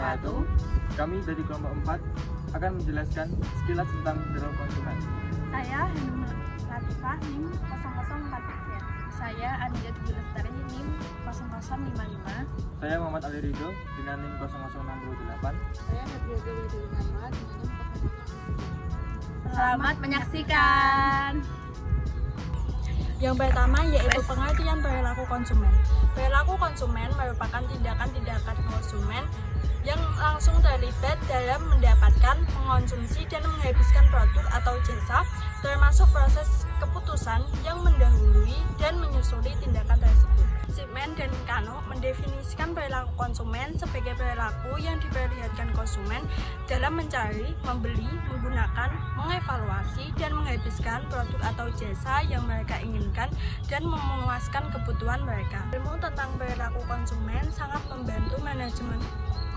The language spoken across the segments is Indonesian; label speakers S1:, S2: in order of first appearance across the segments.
S1: wabarakatuh.
S2: Kami dari kelompok 4 akan menjelaskan sekilas tentang perilaku konsumen.
S1: Saya Hanum Latifah NIM 004. Saya Anida Dwi Lestari NIM 0055.
S2: Saya Muhammad Ali Ridho dengan NIM 0068.
S3: Saya Nadia Dewi Naiwa dengan NIM 00.
S1: Selamat menyaksikan.
S3: Yang pertama yaitu pengertian perilaku konsumen. Perilaku konsumen merupakan tindakan-tindakan konsumen yang langsung terlibat dalam mendapatkan, mengonsumsi, dan menghabiskan produk atau jasa, termasuk proses keputusan yang mendahului dan menyusuli tindakan tersebut. Sigmund dan Kano mendefinisikan perilaku konsumen sebagai perilaku yang diperlihatkan konsumen dalam mencari, membeli, menggunakan, mengevaluasi, dan menghabiskan produk atau jasa yang mereka inginkan dan memuaskan kebutuhan mereka. Ilmu tentang perilaku konsumen sangat membantu manajemen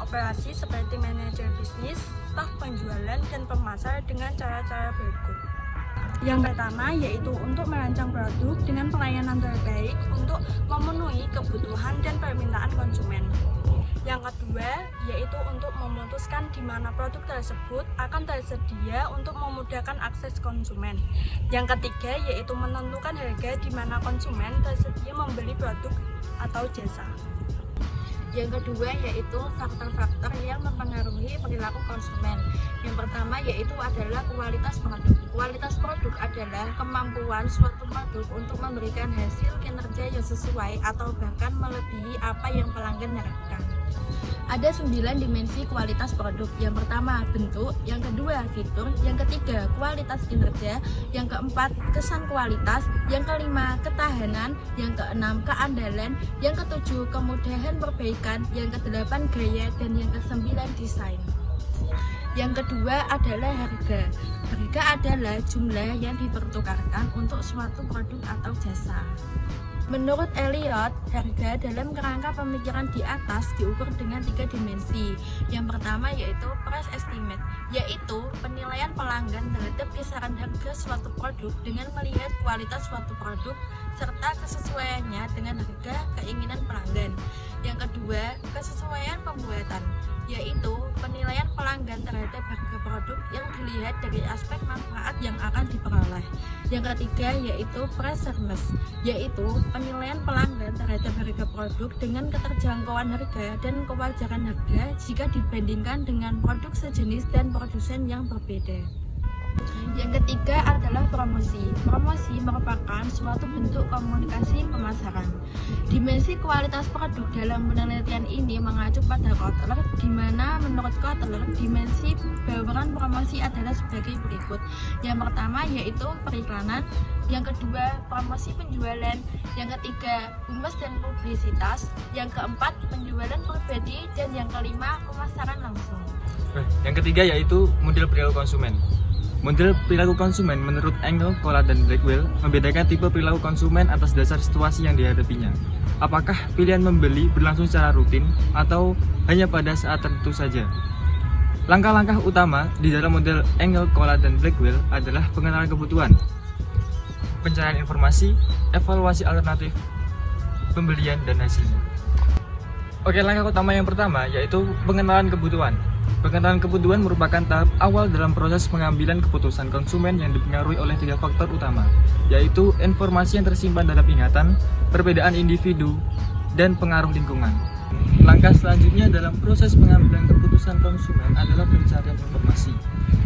S3: operasi seperti manajer bisnis, staf penjualan, dan pemasar dengan cara-cara berikut. Yang pertama yaitu untuk merancang produk dengan pelayanan terbaik untuk memenuhi kebutuhan dan permintaan konsumen. Yang kedua yaitu untuk memutuskan di mana produk tersebut akan tersedia untuk memudahkan akses konsumen. Yang ketiga yaitu menentukan harga di mana konsumen tersedia membeli produk atau jasa. Yang kedua yaitu faktor-faktor yang mempengaruhi perilaku konsumen. Yang pertama yaitu adalah kualitas produk. Kualitas produk adalah kemampuan suatu produk untuk memberikan hasil kinerja yang sesuai atau bahkan melebihi apa yang pelanggan harapkan. Ada 9 dimensi kualitas produk. Yang pertama, bentuk. Yang kedua, fitur. Yang ketiga, kualitas kinerja. Yang keempat, kesan kualitas. Yang kelima, ketahanan. Yang keenam, keandalan. Yang ketujuh, kemudahan perbaikan. Yang kedelapan, gaya. Dan yang kesembilan, desain. Yang kedua adalah harga. Harga adalah jumlah yang dipertukarkan untuk suatu produk atau jasa. Menurut Elliot, harga dalam kerangka pemikiran di atas diukur dengan 3 dimensi. Yang pertama yaitu price estimate, yaitu penilaian pelanggan terhadap kisaran harga suatu produk dengan melihat kualitas suatu produk serta kesesuaiannya dengan harga keinginan pelanggan. Yang kedua, kesesuaian pembuatan, yaitu penilaian pelanggan terhadap harga produk yang dilihat dari aspek manfaat yang akan diperoleh. Yang ketiga yaitu price fairness, yaitu penilaian pelanggan terhadap harga produk dengan keterjangkauan harga dan kewajaran harga jika dibandingkan dengan produk sejenis dan produsen yang berbeda. Yang ketiga adalah promosi. Promosi merupakan suatu bentuk komunikasi pemasaran. Dimensi kualitas produk dalam penelitian ini mengacu pada Kotler, di mana menurut Kotler dimensi bauran promosi adalah sebagai berikut. Yang pertama yaitu periklanan, yang kedua promosi penjualan, yang ketiga humas dan publisitas, yang keempat penjualan pribadi, dan yang kelima pemasaran langsung.
S2: Yang ketiga yaitu model perilaku konsumen. Model perilaku konsumen menurut Engel, Collard, dan Blackwell membedakan tipe perilaku konsumen atas dasar situasi yang dihadapinya. Apakah pilihan membeli berlangsung secara rutin atau hanya pada saat tertentu saja? Langkah-langkah utama di dalam model Engel, Collard, dan Blackwell adalah pengenalan kebutuhan, pencarian informasi, evaluasi alternatif, pembelian, dan hasilnya. Oke, langkah utama yang pertama yaitu pengenalan kebutuhan. Pengenalan kebutuhan merupakan tahap awal dalam proses pengambilan keputusan konsumen yang dipengaruhi oleh 3 faktor utama, yaitu informasi yang tersimpan dalam ingatan, perbedaan individu, dan pengaruh lingkungan. Langkah selanjutnya dalam proses pengambilan keputusan konsumen adalah pencarian informasi.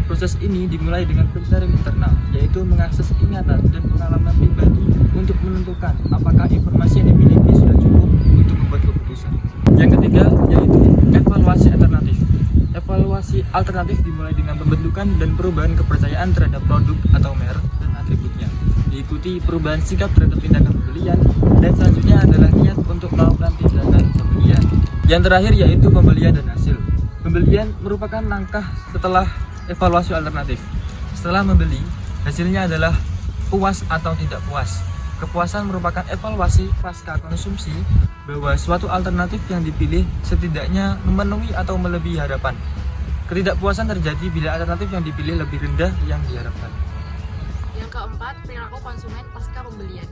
S2: Proses ini dimulai dengan pencarian internal, yaitu mengakses ingatan dan pengalaman pribadi untuk menentukan apakah informasi yang dimiliki sudah cukup untuk membuat keputusan. Yang ketiga yaitu evaluasi alternatif. Evaluasi alternatif dimulai dengan pembentukan dan perubahan kepercayaan terhadap produk atau merek dan atributnya. Diikuti perubahan sikap terhadap tindakan pembelian, dan selanjutnya adalah niat untuk melakukan tindakan pembelian. Yang terakhir yaitu pembelian dan hasil. Pembelian merupakan langkah setelah evaluasi alternatif. Setelah membeli, hasilnya adalah puas atau tidak puas. Kepuasan merupakan evaluasi pasca konsumsi bahwa suatu alternatif yang dipilih setidaknya memenuhi atau melebihi harapan. Ketidakpuasan terjadi bila alternatif yang dipilih lebih rendah yang diharapkan.
S3: Yang keempat, perilaku konsumen pasca pembelian.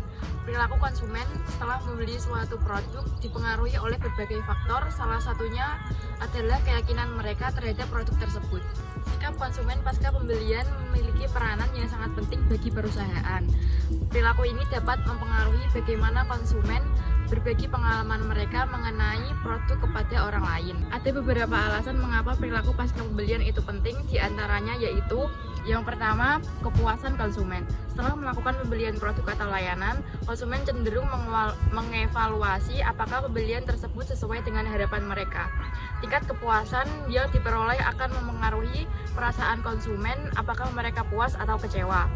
S3: Perilaku konsumen setelah membeli suatu produk dipengaruhi oleh berbagai faktor, salah satunya adalah keyakinan mereka terhadap produk tersebut. Sikap konsumen pasca pembelian memiliki peranan yang sangat penting bagi perusahaan. Perilaku ini dapat mempengaruhi bagaimana konsumen berbagi pengalaman mereka mengenai produk kepada orang lain. Ada beberapa alasan mengapa perilaku pasca pembelian itu penting, diantaranya yaitu yang pertama, kepuasan konsumen. Setelah melakukan pembelian produk atau layanan, konsumen cenderung mengevaluasi apakah pembelian tersebut sesuai dengan harapan mereka. Tingkat kepuasan yang diperoleh akan memengaruhi perasaan konsumen, apakah mereka puas atau kecewa.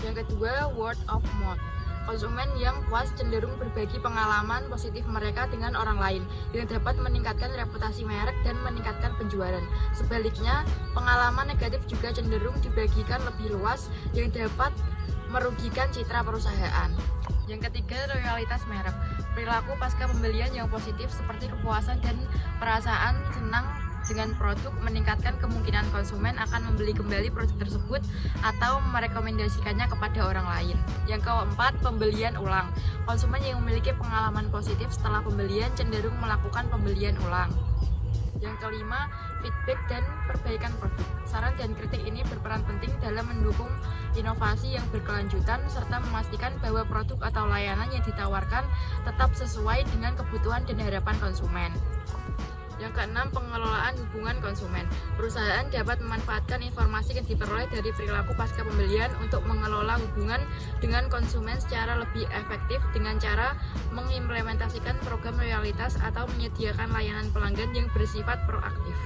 S3: Yang kedua, word of mouth. Konsumen yang puas cenderung berbagi pengalaman positif mereka dengan orang lain yang dapat meningkatkan reputasi merek dan meningkatkan penjualan. Sebaliknya, pengalaman negatif juga cenderung dibagikan lebih luas yang dapat merugikan citra perusahaan. Yang ketiga, loyalitas merek. Perilaku pasca pembelian yang positif seperti kepuasan dan perasaan senang dengan produk meningkatkan kemungkinan konsumen akan membeli kembali produk tersebut atau merekomendasikannya kepada orang lain. Yang keempat, pembelian ulang. Konsumen yang memiliki pengalaman positif setelah pembelian cenderung melakukan pembelian ulang. Yang kelima, feedback dan perbaikan produk. Saran dan kritik ini berperan penting dalam mendukung inovasi yang berkelanjutan serta memastikan bahwa produk atau layanan yang ditawarkan tetap sesuai dengan kebutuhan dan harapan konsumen. Yang keenam, pengelolaan hubungan konsumen. Perusahaan dapat memanfaatkan informasi yang diperoleh dari perilaku pasca pembelian untuk mengelola hubungan dengan konsumen secara lebih efektif dengan cara mengimplementasikan program loyalitas atau menyediakan layanan pelanggan yang bersifat proaktif.